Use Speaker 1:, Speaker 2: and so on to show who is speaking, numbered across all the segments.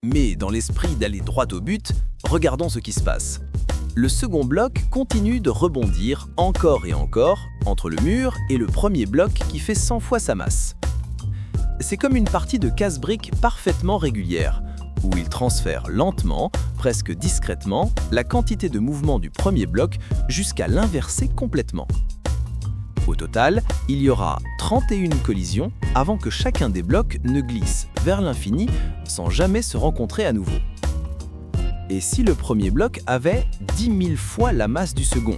Speaker 1: Mais dans l'esprit d'aller droit au but, regardons ce qui se passe. Le second bloc continue de rebondir encore et encore entre le mur et le premier bloc qui fait 100 fois sa masse. C'est comme une partie de casse-briques parfaitement régulière, où il transfère lentement, presque discrètement, la quantité de mouvement du premier bloc jusqu'à l'inverser complètement. Au total, il y aura 31 collisions avant que chacun des blocs ne glisse vers l'infini sans jamais se rencontrer à nouveau. Et si le premier bloc avait 10 000 fois la masse du second,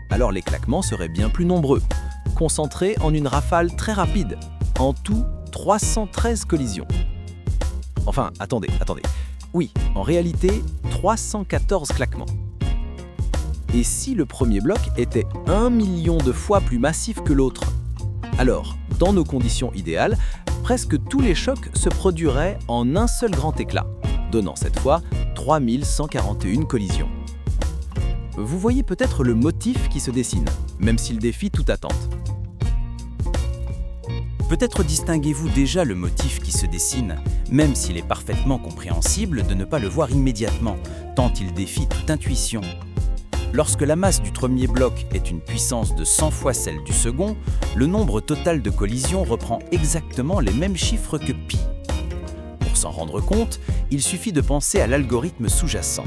Speaker 1: alors les claquements seraient bien plus nombreux, concentrés en une rafale très rapide, en tout 313 collisions. Enfin, attendez. Oui, en réalité, 314 claquements. Et si le premier bloc était 1 million de fois plus massif que l'autre? Alors, dans nos conditions idéales, presque tous les chocs se produiraient en un seul grand éclat, donnant cette fois 3141 collisions. Vous voyez peut-être le motif qui se dessine, même s'il défie toute attente.
Speaker 2: Peut-être distinguez-vous déjà le motif qui se dessine, même s'il est parfaitement compréhensible de ne pas le voir immédiatement, tant il défie toute intuition. Lorsque la masse du premier bloc est une puissance de 100 fois celle du second, le nombre total de collisions reprend exactement les mêmes chiffres que π. Pour s'en rendre compte, il suffit de penser à l'algorithme sous-jacent.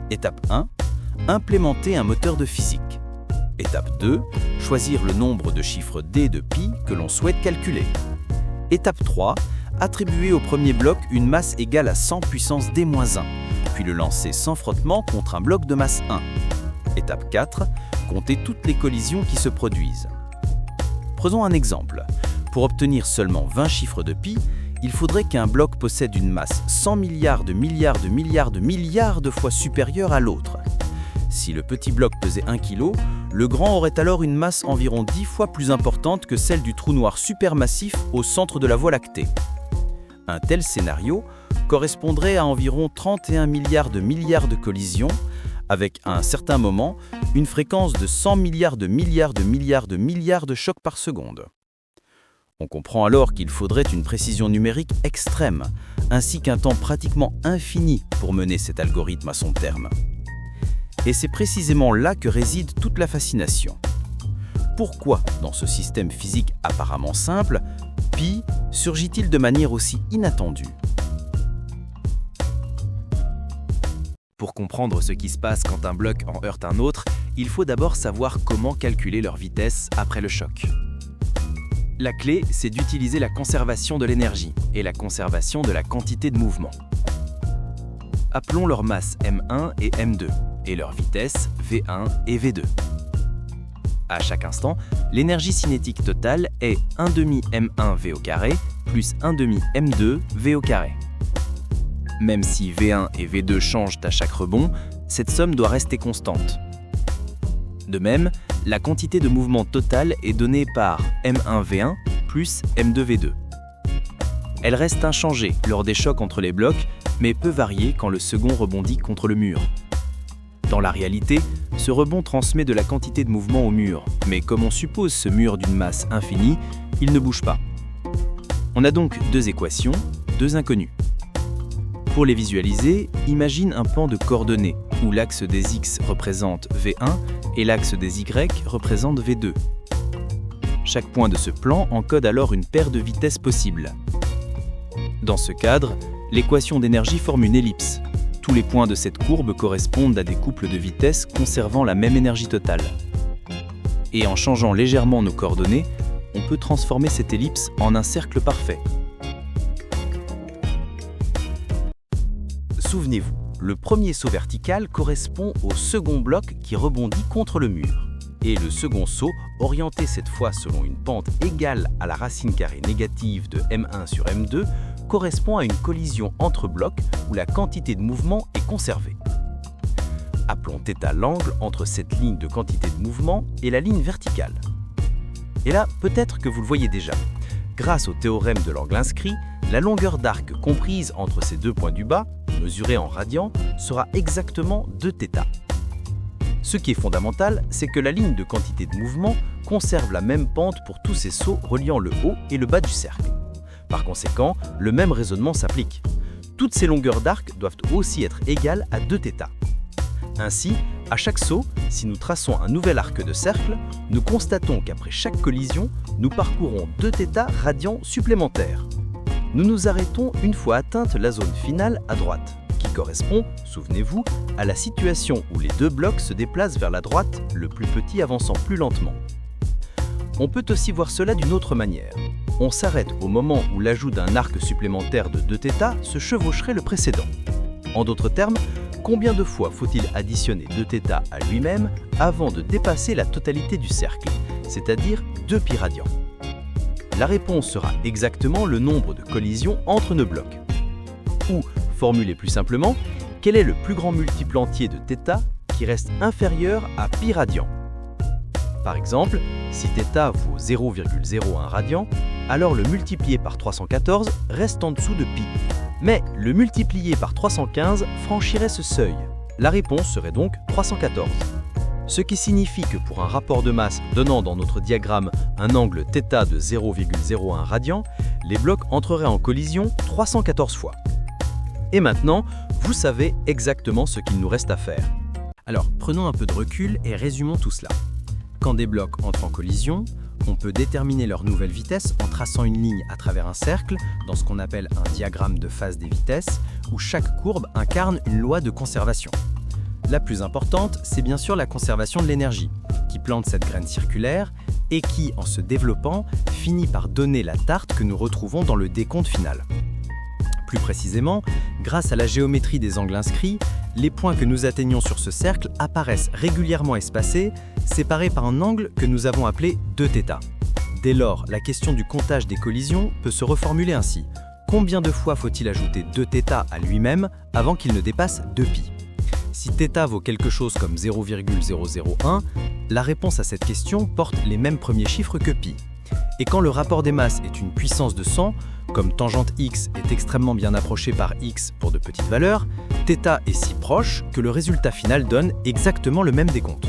Speaker 2: Étape 1. Implémenter un moteur de physique. Étape 2. Choisir le nombre de chiffres d de π que l'on souhaite calculer. Étape 3. Attribuer au premier bloc une masse égale à 100 puissance d-1, puis le lancer sans frottement contre un bloc de masse 1. Étape 4. Compter toutes les collisions qui se produisent. Prenons un exemple. Pour obtenir seulement 20 chiffres de π, il faudrait qu'un bloc possède une masse 100 milliards de milliards de milliards de milliards de fois supérieure à l'autre. Si le petit bloc pesait 1 kg, le grand aurait alors une masse environ 10 fois plus importante que celle du trou noir supermassif au centre de la Voie lactée. Un tel scénario correspondrait à environ 31 milliards de collisions, avec à un certain moment une fréquence de 100 milliards de milliards de milliards de milliards de chocs par seconde. On comprend alors qu'il faudrait une précision numérique extrême, ainsi qu'un temps pratiquement infini pour mener cet algorithme à son terme. Et c'est précisément là que réside toute la fascination. Pourquoi, dans ce système physique apparemment simple, π surgit-il de manière aussi inattendue?
Speaker 1: Pour comprendre ce qui se passe quand un bloc en heurte un autre, il faut d'abord savoir comment calculer leur vitesse après le choc. La clé, c'est d'utiliser la conservation de l'énergie et la conservation de la quantité de mouvement. Appelons leur masse m1 et m2 et leur vitesse v1 et v2. À chaque instant, l'énergie cinétique totale est 1 demi m1 v au carré plus 1 demi m2 v au carré. Même si v1 et v2 changent à chaque rebond, cette somme doit rester constante. De même, la quantité de mouvement totale est donnée par m1v1 plus m2v2. Elle reste inchangée lors des chocs entre les blocs, mais peut varier quand le second rebondit contre le mur. Dans la réalité, ce rebond transmet de la quantité de mouvement au mur, mais comme on suppose ce mur d'une masse infinie, il ne bouge pas. On a donc deux équations, deux inconnues. Pour les visualiser, imagine un pan de coordonnées où l'axe des x représente v1 et l'axe des y représente v2. Chaque point de ce plan encode alors une paire de vitesses possibles. Dans ce cadre, l'équation d'énergie forme une ellipse. Tous les points de cette courbe correspondent à des couples de vitesses conservant la même énergie totale. Et en changeant légèrement nos coordonnées, on peut transformer cette ellipse en un cercle parfait. Souvenez-vous, le premier saut vertical correspond au second bloc qui rebondit contre le mur. Et le second saut, orienté cette fois selon une pente égale à la racine carrée négative de m1 sur m2, correspond à une collision entre blocs où la quantité de mouvement est conservée. Appelons θ l'angle entre cette ligne de quantité de mouvement et la ligne verticale. Et là, peut-être que vous le voyez déjà. Grâce au théorème de l'angle inscrit, la longueur d'arc comprise entre ces deux points du bas, mesurée en radians, sera exactement 2θ. Ce qui est fondamental, c'est que la ligne de quantité de mouvement conserve la même pente pour tous ces sauts reliant le haut et le bas du cercle. Par conséquent, le même raisonnement s'applique.
Speaker 2: Toutes ces longueurs d'arc doivent aussi être égales à 2θ. Ainsi, à chaque saut, si nous traçons un nouvel arc de cercle, nous constatons qu'après chaque collision, nous parcourons 2θ radians supplémentaires. Nous nous arrêtons une fois atteinte la zone finale à droite, qui correspond, souvenez-vous, à la situation où les deux blocs se déplacent vers la droite, le plus petit avançant plus lentement. On peut aussi voir cela d'une autre manière. On s'arrête au moment où l'ajout d'un arc supplémentaire de 2θ se chevaucherait le précédent. En d'autres termes, combien de fois faut-il additionner 2θ à lui-même avant de dépasser la totalité du cercle, c'est-à-dire 2π radians? La réponse sera exactement le nombre de collisions entre nos blocs. Ou, formulé plus simplement, quel est le plus grand multiple entier de θ qui reste inférieur à π radians? Par exemple, si θ vaut 0,01 radian, alors le multiplié par 314 reste en dessous de π. Mais le multiplié par 315 franchirait ce seuil. La réponse serait donc 314. Ce qui signifie que pour un rapport de masse donnant dans notre diagramme un angle θ de 0,01 radian, les blocs entreraient en collision 314 fois. Et maintenant, vous savez exactement ce qu'il nous reste à faire.
Speaker 1: Alors, prenons un peu de recul et résumons tout cela. Quand des blocs entrent en collision, on peut déterminer leur nouvelle vitesse en traçant une ligne à travers un cercle dans ce qu'on appelle un diagramme de phase des vitesses, où chaque courbe incarne une loi de conservation. La plus importante, c'est bien sûr la conservation de l'énergie, qui plante cette graine circulaire et qui, en se développant, finit par donner la tarte que nous retrouvons dans le décompte final. Plus précisément, grâce à la géométrie des angles inscrits, les points que nous atteignons sur ce cercle apparaissent régulièrement espacés, séparés par un angle que nous avons appelé 2θ. Dès lors, la question du comptage des collisions peut se reformuler ainsi. Combien de fois faut-il ajouter 2θ à lui-même avant qu'il ne dépasse 2π? Si θ vaut quelque chose comme 0,001, la réponse à cette question porte les mêmes premiers chiffres que π. Et quand le rapport des masses est une puissance de 100, comme tangente x est extrêmement bien approchée par x pour de petites valeurs, θ est si proche que le résultat final donne exactement le même décompte.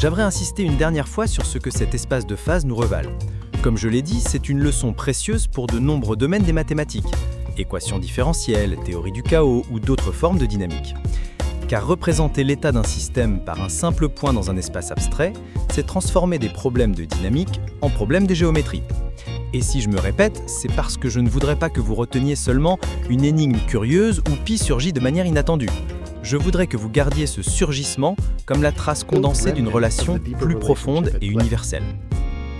Speaker 1: J'aimerais insister une dernière fois sur ce que cet espace de phase nous revale. Comme je l'ai dit, c'est une leçon précieuse pour de nombreux domaines des mathématiques, équations différentielles, théorie du chaos ou d'autres formes de dynamique. Car représenter l'état d'un système par un simple point dans un espace abstrait, c'est transformer des problèmes de dynamique en problèmes de géométrie. Et si je me répète, c'est parce que je ne voudrais pas que vous reteniez seulement une énigme curieuse où π surgit de manière inattendue. Je voudrais que vous gardiez ce surgissement comme la trace condensée d'une relation plus profonde et universelle.